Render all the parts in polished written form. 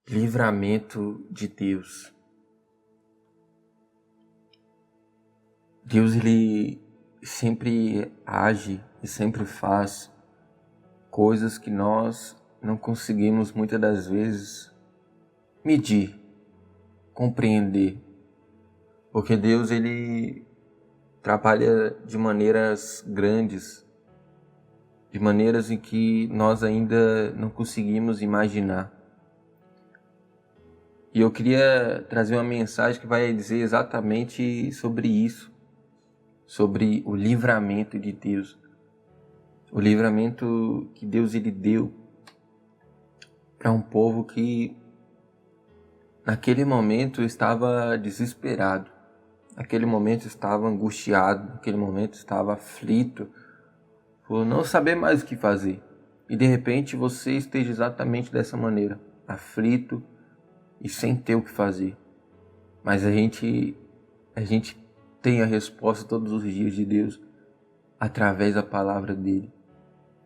livramento de Deus. Deus, ele sempre age e sempre faz coisas que nós não conseguimos muitas das vezes medir, compreender. Porque Deus, ele trabalha de maneiras grandes, de maneiras em que nós ainda não conseguimos imaginar. E eu queria trazer uma mensagem que vai dizer exatamente sobre isso, sobre o livramento de Deus. O livramento que Deus ele deu para um povo que naquele momento estava desesperado, naquele momento estava angustiado, naquele momento estava aflito, por não saber mais o que fazer. E de repente você esteja exatamente dessa maneira, aflito e sem ter o que fazer. Mas a gente tem a resposta todos os dias de Deus através da palavra dele.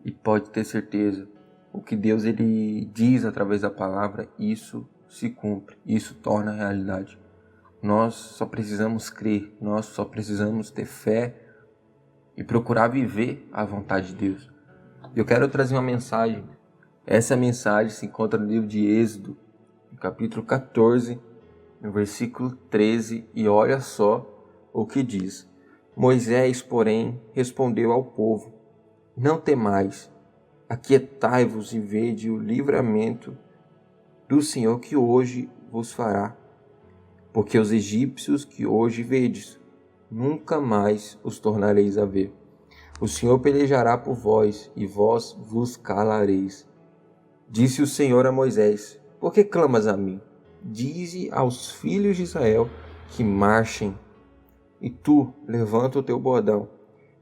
E pode ter certeza, o que Deus ele diz através da palavra, isso se cumpre, isso torna realidade. Nós só precisamos crer, nós só precisamos ter fé e procurar viver a vontade de Deus. Eu quero trazer uma mensagem. Essa mensagem se encontra no livro de Êxodo, no capítulo 14, no versículo 13, e olha só o que diz. Moisés, porém, respondeu ao povo: não temais, aquietai-vos e vede o livramento do Senhor que hoje vos fará. Porque os egípcios que hoje vedes, nunca mais os tornareis a ver. O Senhor pelejará por vós, e vós vos calareis. Disse o Senhor a Moisés: por que clamas a mim? Dize aos filhos de Israel que marchem. E tu, levanta o teu bordão,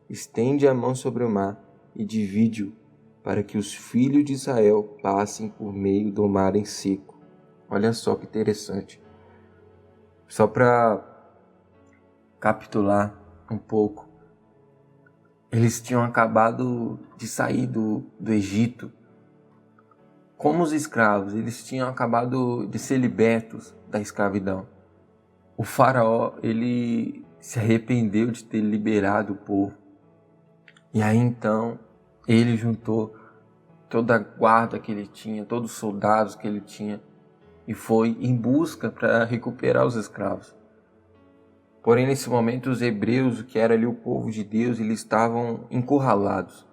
estende a mão sobre o mar e divide-o, para que os filhos de Israel passem por meio do mar em seco. Olha só que interessante. Só para capitular um pouco, eles tinham acabado de sair do Egito. Como os escravos, eles tinham acabado de ser libertos da escravidão. O faraó, ele se arrependeu de ter liberado o povo. E aí então, ele juntou toda a guarda que ele tinha, todos os soldados que ele tinha, e foi em busca para recuperar os escravos. Porém, nesse momento, os hebreus, que era ali o povo de Deus, eles estavam encurralados,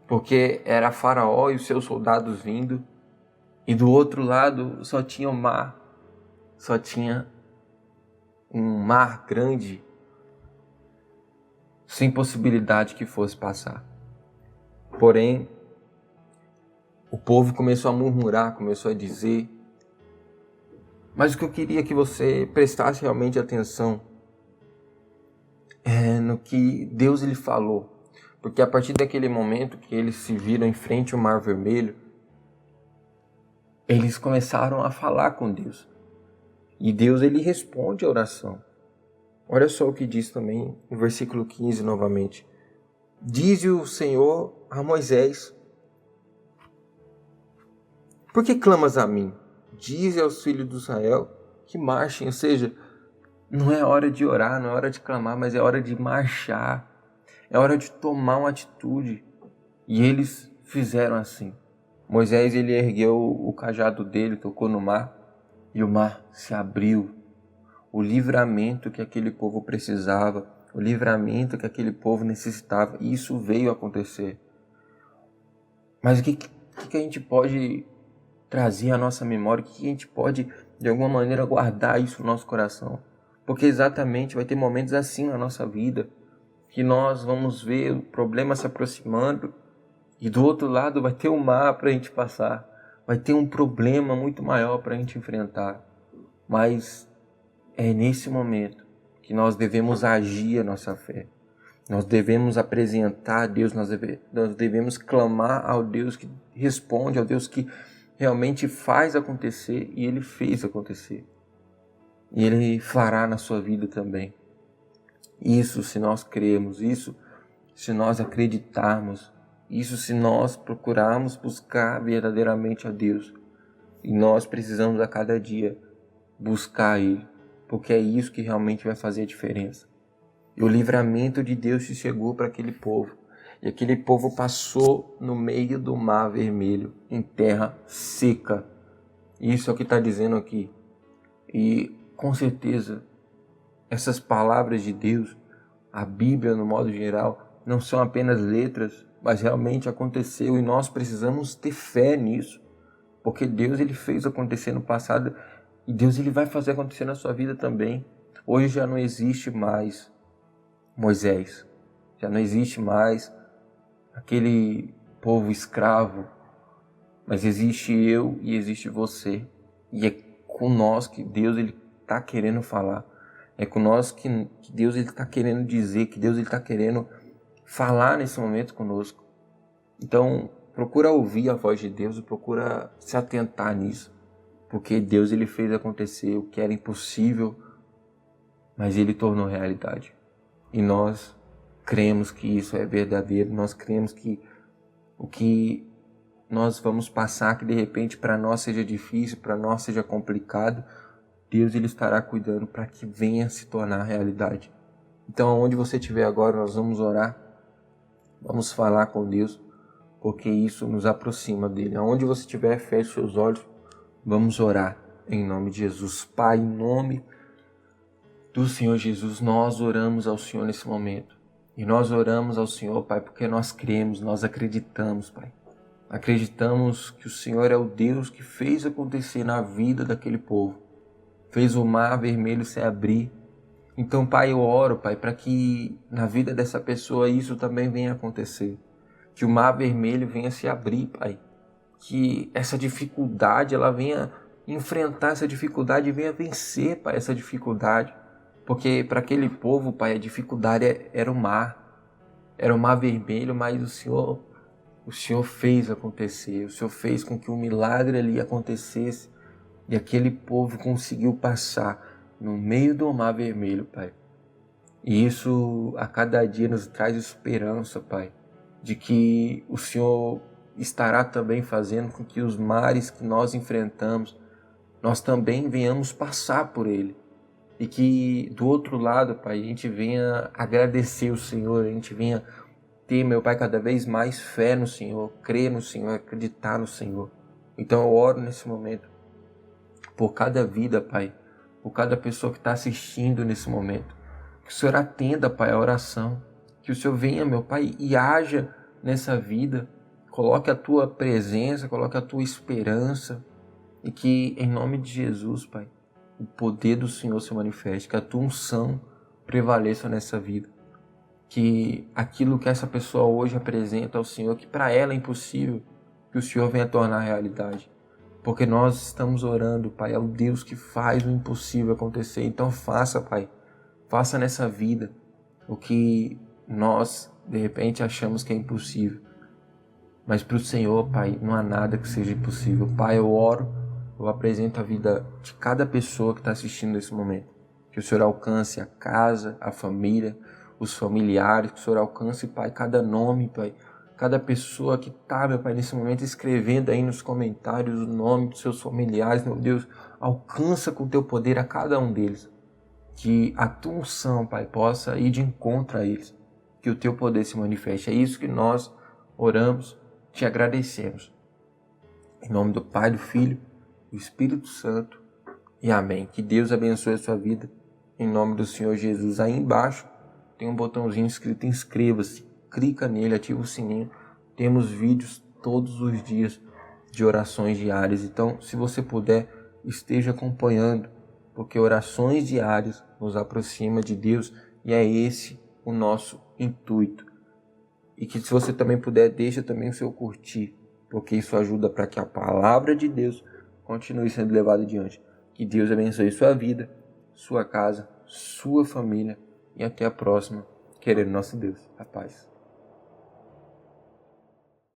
porque era Faraó e os seus soldados vindo, e do outro lado só tinha o mar, só tinha um mar grande, sem possibilidade que fosse passar. Porém, o povo começou a murmurar, começou a dizer. Mas o que eu queria que você prestasse realmente atenção é no que Deus lhe falou. Porque a partir daquele momento que eles se viram em frente ao Mar Vermelho, eles começaram a falar com Deus. E Deus ele responde a oração. Olha só o que diz também no versículo 15 novamente. Diz o Senhor a Moisés: por que clamas a mim? Dize aos filhos de Israel que marchem. Ou seja, não é hora de orar, não é hora de clamar, mas é hora de marchar. É hora de tomar uma atitude. E eles fizeram assim. Moisés ele ergueu o cajado dele, tocou no mar, e o mar se abriu. O livramento que aquele povo precisava, o livramento que aquele povo necessitava, isso veio a acontecer. Mas o que a gente pode trazer à nossa memória, o que a gente pode, de alguma maneira, guardar isso no nosso coração? Porque exatamente vai ter momentos assim na nossa vida, que nós vamos ver o problema se aproximando, e do outro lado vai ter um mar para a gente passar, vai ter um problema muito maior para a gente enfrentar. Mas é nesse momento que nós devemos agir a nossa fé. Nós devemos apresentar a Deus, nós devemos clamar ao Deus que responde, ao Deus que realmente faz acontecer, e Ele fez acontecer. E Ele fará na sua vida também. Isso se nós cremos, isso se nós acreditarmos, isso se nós procurarmos buscar verdadeiramente a Deus. E nós precisamos a cada dia buscar Ele, porque é isso que realmente vai fazer a diferença. E o livramento de Deus se chegou para aquele povo. E aquele povo passou no meio do Mar Vermelho, em terra seca. Isso é o que está dizendo aqui. E com certeza, essas palavras de Deus, a Bíblia no modo geral, não são apenas letras, mas realmente aconteceu e nós precisamos ter fé nisso. Porque Deus ele fez acontecer no passado e Deus ele vai fazer acontecer na sua vida também. Hoje já não existe mais Moisés, já não existe mais aquele povo escravo, mas existe eu e existe você. E é com nós que Deus ele está querendo falar. É com nós que Deus ele está querendo dizer, que Deus ele está querendo falar nesse momento conosco. Então, procura ouvir a voz de Deus e procura se atentar nisso. Porque Deus ele fez acontecer o que era impossível, mas ele tornou realidade. E nós cremos que isso é verdadeiro, nós cremos que o que nós vamos passar, que de repente para nós seja difícil, para nós seja complicado, Deus ele estará cuidando para que venha se tornar realidade. Então, onde você estiver agora, nós vamos orar, vamos falar com Deus, porque isso nos aproxima dele. Aonde você estiver, feche seus olhos, vamos orar em nome de Jesus. Pai, em nome do Senhor Jesus, nós oramos ao Senhor nesse momento. E nós oramos ao Senhor, Pai, porque nós cremos, nós acreditamos, Pai. Acreditamos que o Senhor é o Deus que fez acontecer na vida daquele povo. Fez o Mar Vermelho se abrir. Então, Pai, eu oro, Pai, para que na vida dessa pessoa isso também venha acontecer. Que o Mar Vermelho venha se abrir, Pai. Que essa dificuldade, ela venha enfrentar essa dificuldade e venha vencer, Pai, essa dificuldade. Porque para aquele povo, Pai, a dificuldade era o mar. Era o Mar Vermelho, mas o Senhor fez acontecer. O Senhor fez com que um milagre ali acontecesse. E aquele povo conseguiu passar no meio do Mar Vermelho, Pai. E isso a cada dia nos traz esperança, Pai. De que o Senhor estará também fazendo com que os mares que nós enfrentamos, nós também venhamos passar por ele. E que do outro lado, Pai, a gente venha agradecer o Senhor, a gente venha ter, meu Pai, cada vez mais fé no Senhor, crer no Senhor, acreditar no Senhor. Então eu oro nesse momento por cada vida, Pai, por cada pessoa que está assistindo nesse momento. Que o Senhor atenda, Pai, a oração. Que o Senhor venha, meu Pai, e haja nessa vida. Coloque a Tua presença, coloque a Tua esperança. E que, em nome de Jesus, Pai, o poder do Senhor se manifeste, que a Tua unção prevaleça nessa vida. Que aquilo que essa pessoa hoje apresenta ao Senhor, que para ela é impossível, que o Senhor venha tornar realidade. Porque nós estamos orando, Pai, ao Deus que faz o impossível acontecer. Então faça, Pai, faça nessa vida o que nós, de repente, achamos que é impossível. Mas para o Senhor, Pai, não há nada que seja impossível. Pai, eu oro, eu apresento a vida de cada pessoa que está assistindo nesse momento. Que o Senhor alcance a casa, a família, os familiares, que o Senhor alcance, Pai, cada nome, Pai, cada pessoa que está, meu Pai, nesse momento escrevendo aí nos comentários o nome dos seus familiares, meu Deus, alcança com o Teu poder a cada um deles. Que a Tua unção, Pai, possa ir de encontro a eles. Que o Teu poder se manifeste. É isso que nós oramos, te agradecemos. Em nome do Pai, do Filho, do Espírito Santo. E amém. Que Deus abençoe a sua vida. Em nome do Senhor Jesus. Aí embaixo tem um botãozinho escrito inscreva-se. Clica nele, ativa o sininho. Temos vídeos todos os dias de orações diárias. Então, se você puder, esteja acompanhando. Porque orações diárias nos aproxima de Deus. E é esse o nosso intuito. E que se você também puder, deixa também o seu curtir. Porque isso ajuda para que a palavra de Deus continue sendo levada adiante. Que Deus abençoe sua vida, sua casa, sua família. E até a próxima, querendo nosso Deus. A paz.